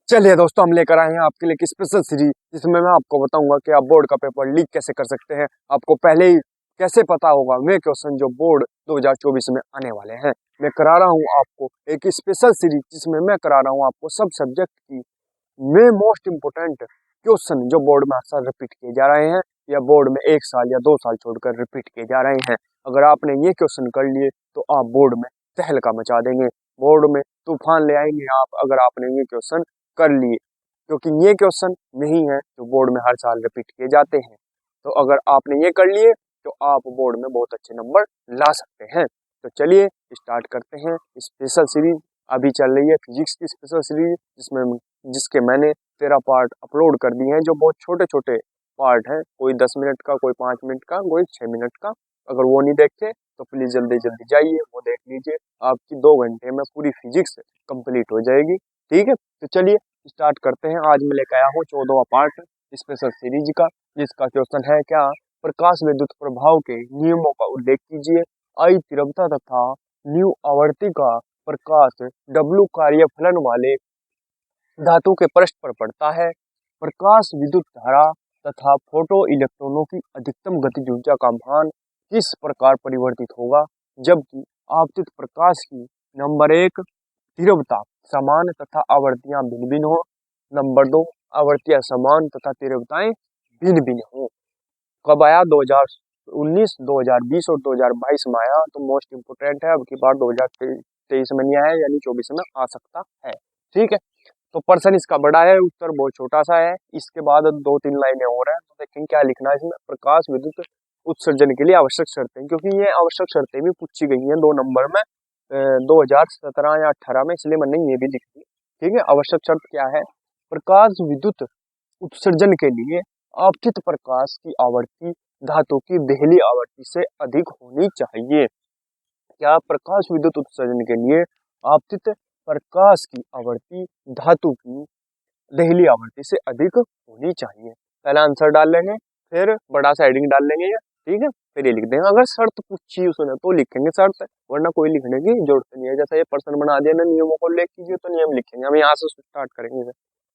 चलिए दोस्तों, हम लेकर आए हैं आपके लिए एक स्पेशल सीरीज जिसमें मैं आपको बताऊंगा कि आप बोर्ड का पेपर लीक कैसे कर सकते हैं। आपको पहले ही कैसे पता होगा वे क्वेश्चन जो बोर्ड 2024 में आने वाले हैं। मैं करा रहा हूं आपको एक स्पेशल सीरीज जिसमें मैं करा रहा हूं आपको सब सब्जेक्ट की वे मोस्ट इम्पोर्टेंट क्वेश्चन जो बोर्ड में हर साल रिपीट किए जा रहे हैं या बोर्ड में 1 साल या 2 साल छोड़कर रिपीट किए जा रहे हैं। अगर आपने ये क्वेश्चन कर लिए तो आप बोर्ड में तहलका मचा देंगे, बोर्ड में तूफान ले आएंगे आप अगर आपने ये क्वेश्चन कर लिए, क्योंकि ये क्वेश्चन नहीं है जो बोर्ड में हर साल रिपीट किए जाते हैं। तो अगर आपने ये कर लिए तो आप बोर्ड में बहुत अच्छे नंबर ला सकते हैं। तो चलिए स्टार्ट करते हैं स्पेशल सीरीज। अभी चल रही है फिजिक्स की स्पेशल सीरीज जिसके मैंने 13 पार्ट अपलोड कर दिए हैं, जो बहुत छोटे छोटे पार्ट हैं, कोई 10 मिनट का, कोई 5 मिनट का, कोई 6 मिनट का। अगर वो नहीं देखे तो प्लीज जल्दी जल्दी जाइए वो देख लीजिए, आपकी 2 घंटे में पूरी फिजिक्स कंप्लीट हो जाएगी। ठीक है, तो चलिए स्टार्ट करते हैं। आज मैं लेकर आया हूँ 14वां पार्ट स्पेशल सीरीज का, जिसका क्वेश्चन है क्या, प्रकाश विद्युत प्रभाव के नियमों का उल्लेख कीजिए। आई तीव्रता तथा न्यू आवर्ती का प्रकाश W कार्य फलन वाले धातु के पृष्ठ पर पड़ता है। प्रकाश विद्युत धारा तथा फोटो इलेक्ट्रॉनों की अधिकतम गतिज ऊर्जा का मान किस प्रकार परिवर्तित होगा जबकि आपतित प्रकाश की नंबर 1 तीव्रता समान तथा आवर्तियां भिन्न भिन्न हो, नंबर 2 आवर्तियां समान तथा तीव्रताएं भिन्न भिन्न हो। कब आया? 2019, 2020 और 2022 में आया। तो मोस्ट इम्पोर्टेंट है, अब की बार 2023 में नहीं आया, यानी 24 में आ सकता है। ठीक है, तो पर्सन इसका बड़ा है, उत्तर बहुत छोटा सा है। इसके बाद 2-3 लाइनें और हैं, तो देखेंगे क्या लिखना है इसमें। प्रकाश विद्युत उत्सर्जन के लिए आवश्यक शर्तें, क्योंकि ये आवश्यक शर्तें भी पूछी गई हैं 2 नंबर में 2017 या 18 में, इसलिए मैंने ये भी लिख दी। ठीक है, आवश्यक शर्त क्या है? प्रकाश विद्युत उत्सर्जन के लिए आपतित प्रकाश की आवृत्ति धातु की देहली आवृत्ति से अधिक होनी चाहिए। क्या? प्रकाश विद्युत उत्सर्जन के लिए आपतित प्रकाश की आवृत्ति धातु की देहली आवृत्ति से अधिक होनी चाहिए। पहला आंसर डाल लेंगे, फिर बड़ा सा हेडिंग डाल लेंगे, ठीक है, फिर ये लिख देंगे। अगर शर्त पूछी उसने तो लिखेंगे शर्त, वरना कोई लिखने की जरूरत नहीं है। जैसा ये पर्सन बना दिया ना, नियमों को लेख कीजिए, तो नियम लिखेंगे। हम यहाँ से स्टार्ट करेंगे।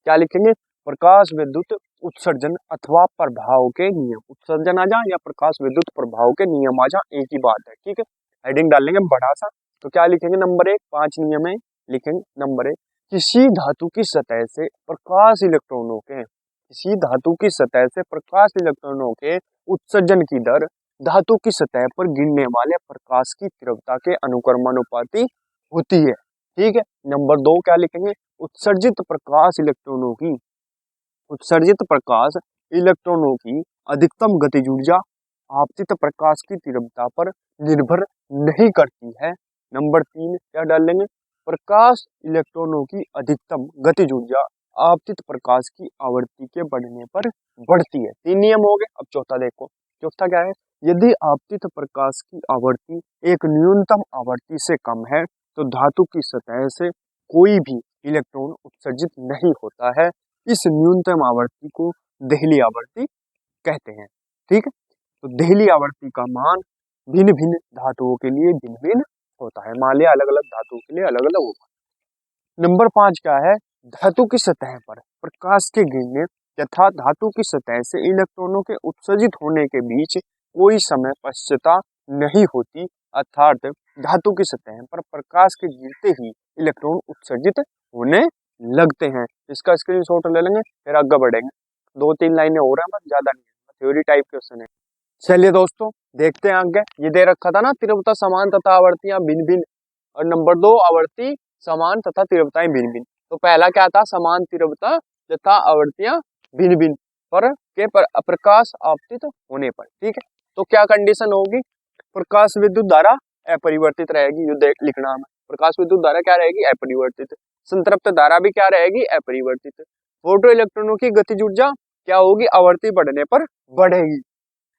क्या लिखेंगे? प्रकाश विद्युत उत्सर्जन अथवा प्रभाव के नियम। उत्सर्जन आ जाए या प्रकाश विद्युत प्रभाव के नियम आ जाए, एक ही बात है। ठीक है, हेडिंग डाल लेंगे बड़ा सा। तो क्या लिखेंगे? नंबर 1 5 नियम है, लिखेंगे नंबर 1, किसी धातु की सतह से प्रकाश इलेक्ट्रॉनों के, किसी धातु की सतह से प्रकाश इलेक्ट्रॉनों के उत्सर्जन की दर धातु की सतह पर गिरने वाले प्रकाश की तीव्रता के अनुक्रमानुपाती होती है। ठीक है, नंबर 2 क्या लिखेंगे? उत्सर्जित प्रकाश इलेक्ट्रॉनों की, उत्सर्जित प्रकाश इलेक्ट्रॉनों की अधिकतम गतिज ऊर्जा आपतित प्रकाश की तीव्रता पर निर्भर नहीं करती है। नंबर 3 क्या डाल लेंगे? प्रकाश इलेक्ट्रॉनों की अधिकतम गतिज ऊर्जा आपतित प्रकाश की आवृत्ति के बढ़ने पर बढ़ती है। 3 नियम हो गए। अब चौथा देखो, चौथा क्या है? यदि आपतित प्रकाश की आवृत्ति एक न्यूनतम आवृत्ति से कम है तो धातु की सतह से कोई भी इलेक्ट्रॉन उत्सर्जित नहीं होता है। इस न्यूनतम आवृत्ति को देहली आवृत्ति कहते हैं। ठीक है, तो देहली आवृत्ति का मान भिन्न भिन्न धातुओं के लिए भिन्न भिन्न होता है। मान लिया अलग अलग धातुओं के लिए अलग अलग होगा। नंबर 5 क्या है? धातु की सतह पर प्रकाश के गिरने तथा धातु की सतह से इलेक्ट्रॉनों के उत्सर्जित होने के बीच कोई समय पश्चता नहीं होती, अर्थात धातु की सतह पर प्रकाश के गिरते ही इलेक्ट्रॉन उत्सर्जित होने लगते हैं। इसका स्क्रीनशॉट ले लेंगे, फिर आगे बढ़ेंगे। 2-3 लाइनें और हैं, बस ज्यादा नहीं है, थ्योरी टाइप क्वेश्चन है। चलिए दोस्तों देखते हैं आगे। ये दे रखा था ना, तीव्रता समान तथा आवर्तियां भिन्न भिन्न, और नंबर 2 आवर्ती समान तथा तीव्रताएं भिन्न भिन्न। तो पहला क्या था? समान तीव्रता तथा आवर्तियां भिन्न भिन्न पर के प्रकाश आपतित होने पर। ठीक है, तो क्या कंडीशन होगी? प्रकाश विद्युत धारा अपरिवर्तित रहेगी। जो देख लिखना है, प्रकाश विद्युत धारा क्या रहेगी? अपरिवर्तित। संतृप्त धारा भी क्या रहेगी? अपरिवर्तित। फोटो इलेक्ट्रॉनों की गतिज ऊर्जा क्या होगी? आवर्ती बढ़ने पर बढ़ेगी।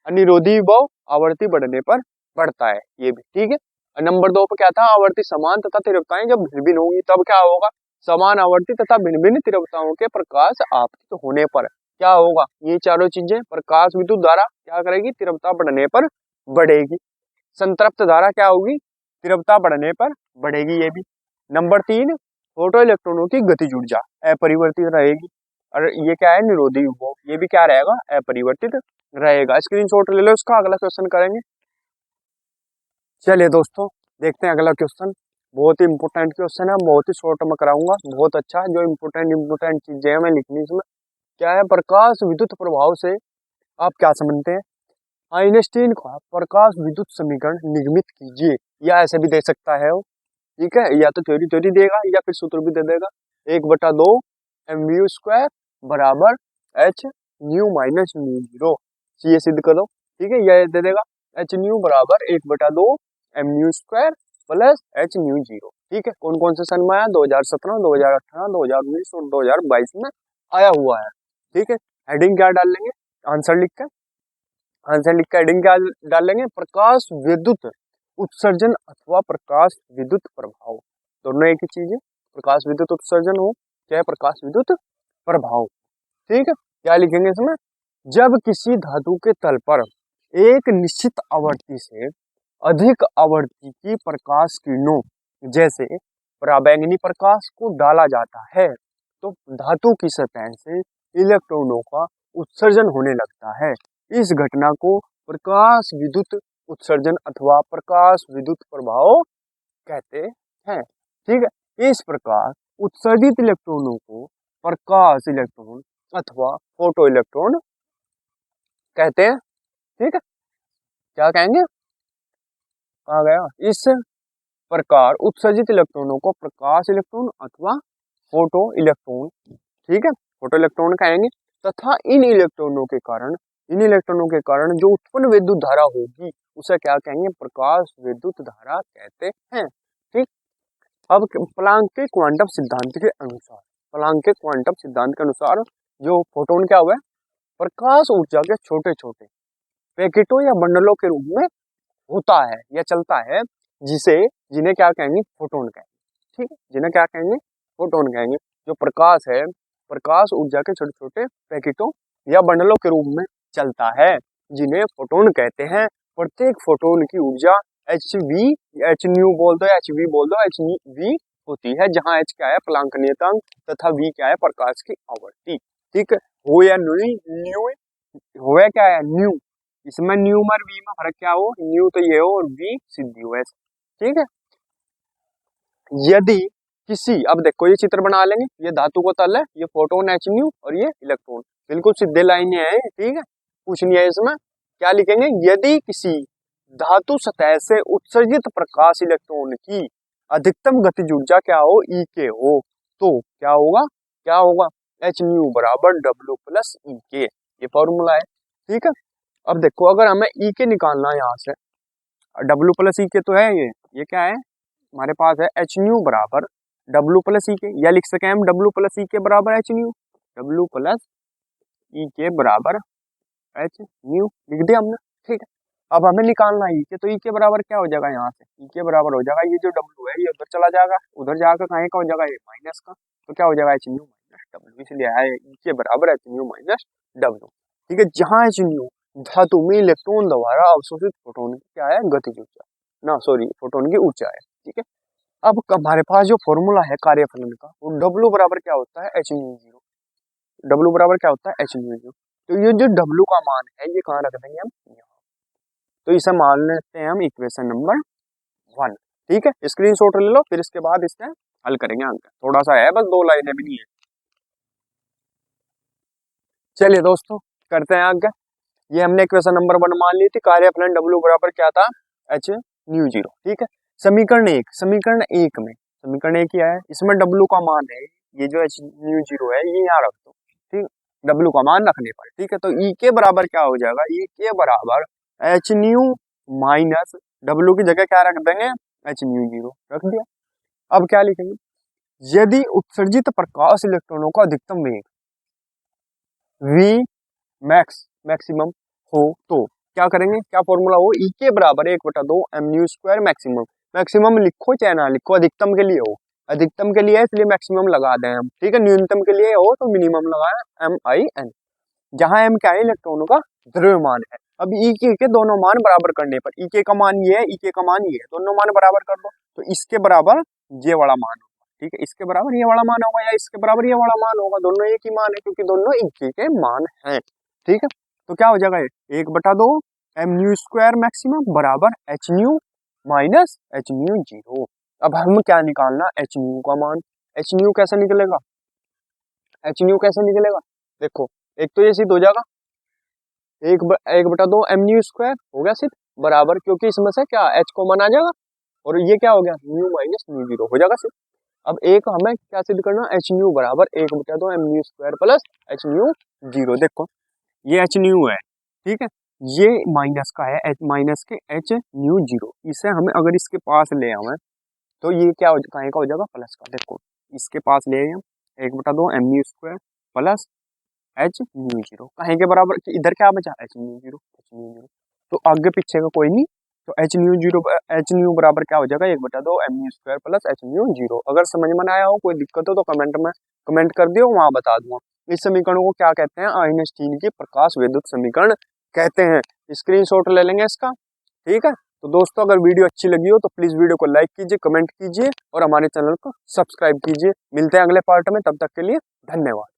अनिरोधी विभव आवर्ती बढ़ने पर बढ़ता है, ये भी ठीक है। और नंबर 2 पे क्या था? आवर्ती समान तथा तीव्रताएं जब भिन्न भिन्न होंगी तब क्या होगा? समान आवर्ती तथा भिन्न भिन्न तीव्रताओं के प्रकाश आपतित होने पर क्या होगा? ये चारों चीजें। प्रकाश विद्युत धारा क्या करेगी? तीव्रता बढ़ने पर बढ़ेगी। संतृप्त धारा क्या होगी? तीव्रता बढ़ने पर बढ़ेगी, ये भी। नंबर 3 फोटो इलेक्ट्रॉनों की गतिज ऊर्जा अपरिवर्तित रहेगी। और ये क्या है, निरोधी विभव, ये भी क्या रहेगा, अपरिवर्तित रहेगा। स्क्रीनशॉट ले लो इसका, अगला क्वेश्चन करेंगे। चलिए दोस्तों, देखते हैं अगला क्वेश्चन। बहुत ही इंपोर्टेंट क्वेश्चन है, बहुत ही शॉर्ट में कराऊंगा, बहुत अच्छा है। जो इंपोर्टेंट चीजें हैं मैं लिखनी इसमें। क्या है, प्रकाश विद्युत प्रभाव से आप क्या समझते हैं। आइंस्टीन का प्रकाश विद्युत समीकरण निगमित कीजिए, या ऐसे भी दे सकता है वो, ठीक है, या तो थ्योरी थ्योरी देगा या फिर सूत्र भी दे देगा। 1/2 mv स्क्वायर बराबर H new minus mu zero, ये सिद्ध करो, ठीक है। यह दे देगा एच न्यू बराबर 1/2 mv square plus H nu zero, ठीक है। कौन कौन से सन में आया, 2017, 2018, 2019 और 2022 में आया हुआ है, ठीक है। हेडिंग क्या डाल लेंगे, आंसर लिख कर, आंसर लिख कर हेडिंग क्या डाल लेंगे, प्रकाश विद्युत उत्सर्जन अथवा प्रकाश विद्युत प्रभाव, दोनों एक ही चीज है। प्रकाश विद्युत उत्सर्जन हो चाहे प्रकाश विद्युत प्रभाव, ठीक है। क्या लिखेंगे इसमें, जब किसी धातु के तल पर एक निश्चित आवृत्ति से अधिक आवृत्ति की प्रकाश किरणों जैसे पराबैंगनी प्रकाश को डाला जाता है, तो धातु की सतह से इलेक्ट्रॉनों का उत्सर्जन होने लगता है। इस घटना को प्रकाश विद्युत उत्सर्जन अथवा प्रकाश विद्युत प्रभाव कहते हैं, ठीक है। इस प्रकार उत्सर्जित इलेक्ट्रॉनों को प्रकाश इलेक्ट्रॉन अथवा फोटो इलेक्ट्रॉन कहते हैं, ठीक है। क्या कहेंगे, कहा गया, इस प्रकार उत्सर्जित इलेक्ट्रॉनों को प्रकाश इलेक्ट्रॉन अथवा फोटो इलेक्ट्रॉन, ठीक है, फोटो इलेक्ट्रॉन कहेंगे। तथा इन इलेक्ट्रॉनों के कारण जो उत्पन्न विद्युत धारा होगी उसे क्या कहेंगे, प्रकाश विद्युत धारा कहते हैं, ठीक। अब प्लांक के क्वांटम सिद्धांत के अनुसार, प्लांक के क्वांटम सिद्धांत के अनुसार जो फोटोन क्या हुआ है, प्रकाश ऊर्जा के छोटे छोटे पैकेटों या बंडलों के रूप में होता है या चलता है, जिन्हें क्या कहेंगे, फोटोन कहेंगे, ठीक है। जिन्हें क्या कहेंगे, फोटोन कहेंगे। जो प्रकाश है, प्रकाश ऊर्जा के छोटे छोटे पैकेटों या बंडलों के रूप में चलता है, जिन्हें फोटोन कहते हैं। प्रत्येक फोटोन की ऊर्जा एच न्यू बोल दो, एच वी बोल दो, एच वी होती है, जहां एच क्या है, प्लांक नियतांक, तथा वी क्या है, प्रकाश की आवृत्ति, ठीक है। हो या न्यू हो या क्या है, न्यू, इसमें न्यू और वी में फर्क क्या हो, न्यू तो ये हो और वी सीधी हो, ठीक है। यदि किसी, अब देखो ये चित्र बना लेंगे, ये धातु को तल है, ये फोटोन एच न्यू और ये इलेक्ट्रॉन, बिल्कुल सीधे लाइनें हैं, ठीक है, कुछ नहीं है इसमें। क्या लिखेंगे, यदि किसी धातु सतह से उत्सर्जित प्रकाश इलेक्ट्रॉन की अधिकतम गतिज ऊर्जा क्या हो, ई के हो, तो क्या होगा, क्या होगा, एच न्यू बराबर डब्ल्यू प्लस ई के, ये फॉर्मूला है, ठीक है। अब देखो, अगर हमें ई के निकालना है यहाँ से, डब्ल्यू प्लस ई के तो है, ये क्या है हमारे पास है, एच न्यू बराबर डब्ल्यू प्लस ई के, या लिख सके हम डब्ल्यू प्लस ई के बराबर एच न्यू, डब्ल्यू प्लस ई के बराबर एच न्यू लिख दिया हमने, ठीक है। अब हमें निकालना है ई के, तो ई के बराबर क्या हो जाएगा, यहाँ से ई के बराबर हो जाएगा, ये जो डब्ल्यू है ये उधर चला जाएगा, उधर जाकर कहीं का हो जाएगा, ये माइनस का, तो क्या हो जाएगा, एच न्यू माइनस डब्ल्यू, इसलिए है ई के बराबर एच न्यू माइनस डब्ल्यू, ठीक है। जहाँ एच न्यू धातु में इलेक्ट्रॉन द्वारा अवशोषित फोटोन की क्या है, गतिज ऊर्जा, ना सॉरी फोटोन की ऊर्जा है, ठीक है। अब हमारे पास जो फॉर्मूला है कार्यफलन का, वो डब्ल्यू बराबर क्या होता है, एच न्यू जीरो, डब्ल्यू बराबर क्या होता है, एच न्यू जीरो। तो ये जो डब्ल्यू का मान है ये कहाँ रख देंगे हम, यहाँ, तो इसे मान लेते हैं हम इक्वेशन नंबर 1, ठीक है। स्क्रीनशॉट ले लो, फिर इसके बाद इसका हल करेंगे अंक, थोड़ा सा है बस, 2 लाइनें भी नहीं है। चलिए दोस्तों, करते हैं आगे। ये हमने इक्वेशन नंबर 1 मान ली थी, कार्यफलन डब्ल्यू बराबर क्या था, एच न्यू जीरो, ठीक है। समीकरण 1, समीकरण 1 में, समीकरण 1 क्या है, इसमें डब्ल्यू का मान है, ये जो एच न्यू जीरो है ये यहाँ रख दो, ठीक, डब्ल्यू का मान रखने पर, ठीक है। तो ई के बराबर क्या हो जाएगा, ई के बराबर एच न्यू माइनस डब्ल्यू की जगह क्या रख देंगे, एच न्यू जीरो रख दिया। अब क्या लिखेंगे, यदि उत्सर्जित प्रकाश इलेक्ट्रॉनों का अधिकतम वेग वी मैक्सिमम हो, तो क्या करेंगे, क्या फॉर्मूला हो, ई के बराबर 1/2 mv स्क्वायर मैक्सिमम, मैक्सिमम लिखो चाहे ना लिखो, अधिकतम के लिए हो, अधिकतम के लिए इसलिए मैक्सिमम लगा दें हम, ठीक है। न्यूनतम के लिए हो तो मिनिमम लगाए MIN, जहां m क्या है, इलेक्ट्रॉनों का द्रव्यमान है। अब ई के दोनों मान बराबर करने पर, ई के का मान ये है, ई के का मान ये है, दोनों मान बराबर कर दो, तो इसके बराबर ये वाला मान होगा, ठीक है, इसके बराबर ये वाला मान होगा या इसके बराबर ये वाला मान होगा, दोनों एक ही मान है क्योंकि दोनों एक ही के मान हैं। ठीक है, तो क्या हो जाएगा ये 1/2 एम न्यू स्क्वायर मैक्सिमम बराबर H new minus H nu zero. अब हम क्या निकालना, एच न्यू का मान। एच न्यू कैसे निकलेगा, एच न्यू कैसे निकलेगा, देखो एक तो ये सिद्ध हो जाएगा 1/2 एम न्यू स्क्वायर हो गया सिद्ध बराबर, क्योंकि इसमें से क्या एच कॉमन आ जाएगा और ये क्या हो गया न्यू माइनस न्यू जीरो हो जाएगा सिद्ध। अब एक हमें क्या सिद्ध करना, एच न्यू बराबर 1/2 M nu square plus H nu zero. देखो ये एच न्यू है, ठीक है, ये माइनस का है एच माइनस के एच न्यू जीरो, इसे हमें अगर इसके पास ले आवे तो ये क्या हो कहीं का हो जाएगा प्लस का। देखो इसके पास ले आए हम 1/2 M nu square plus H nu zero, कहीं के बराबर कि इधर क्या बचा H nu zero, H nu zero तो आगे पीछे का कोई नहीं, तो H nu zero H nu बराबर क्या हो जाएगा 1/2 M nu square plus H nu zero. अगर समझ में आया हो कोई दिक्कत हो तो कमेंट में कमेंट कर दियो, वहां बता दूंगा। इस समीकरण को क्या कहते हैं, आइंस्टीन की प्रकाश विद्युत समीकरण कहते हैं। स्क्रीनशॉट ले लेंगे इसका, ठीक है। तो दोस्तों अगर वीडियो अच्छी लगी हो तो प्लीज वीडियो को लाइक कीजिए, कमेंट कीजिए और हमारे चैनल को सब्सक्राइब कीजिए। मिलते हैं अगले पार्ट में, तब तक के लिए धन्यवाद।